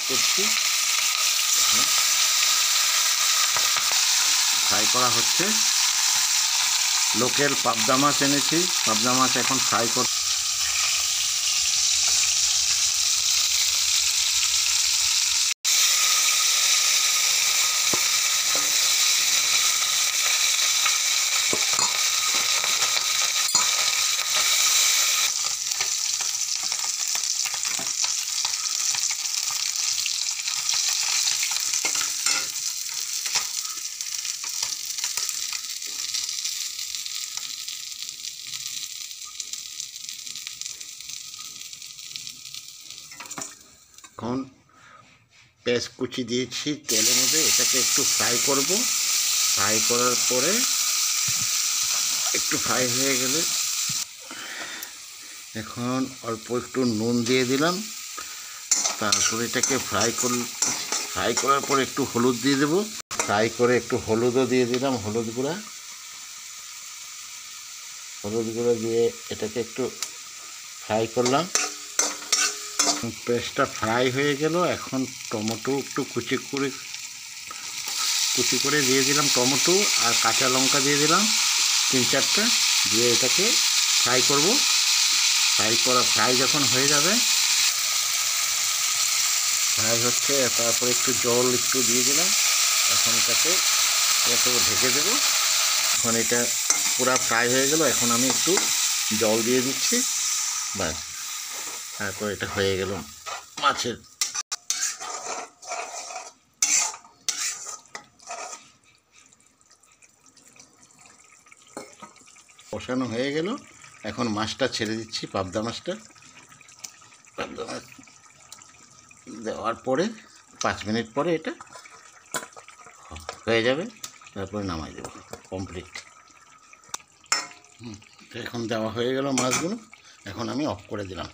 করছি। ফ্রাই করা হচ্ছে। লোকাল পাবদা মাছ এনেছি, পাবদা মাছ এখন ফ্রাই কর। এখন পেঁয়াজ কুচি দিয়েছি তেলের মধ্যে, এটাকে একটু ফ্রাই করব। ফ্রাই করার পরে একটু ফ্রাই হয়ে গেলে এখন অল্প একটু নুন দিয়ে দিলাম। তারপরে এটাকে ফ্রাই করার পরে একটু হলুদ দিয়ে দেবো। ফ্রাই করে একটু হলুদও দিয়ে দিলাম, হলুদ গুঁড়া দিয়ে এটাকে একটু ফ্রাই করলাম। পেঁয়াজটা ফ্রাই হয়ে গেল। এখন টমেটো একটু কুচি করে দিয়ে দিলাম, টমেটো আর কাঁচা লঙ্কা দিয়ে দিলাম 3-4টা, দিয়ে এটাকে ফ্রাই করব। ফ্রাই যখন হয়ে যাবে, ফ্রাই হচ্ছে, তারপরে একটু জল একটু দিয়ে দিলাম। এখন এটাকে ঢেকে দেবো। এখন এটা পুরা ফ্রাই হয়ে গেল। এখন আমি একটু জল দিয়ে দিচ্ছি, ব্যাস। তারপর এটা হয়ে গেল মাছের। কষানো হয়ে গেল। এখন মাছটা ছেড়ে দিচ্ছি, পাবদা মাছ দেওয়ার পরে 5 মিনিট পরে এটা হয়ে যাবে। তারপরে নামাই দেবো, কমপ্লিট। এখন দেওয়া হয়ে গেল মাছগুলো। এখন আমি অফ করে দিলাম।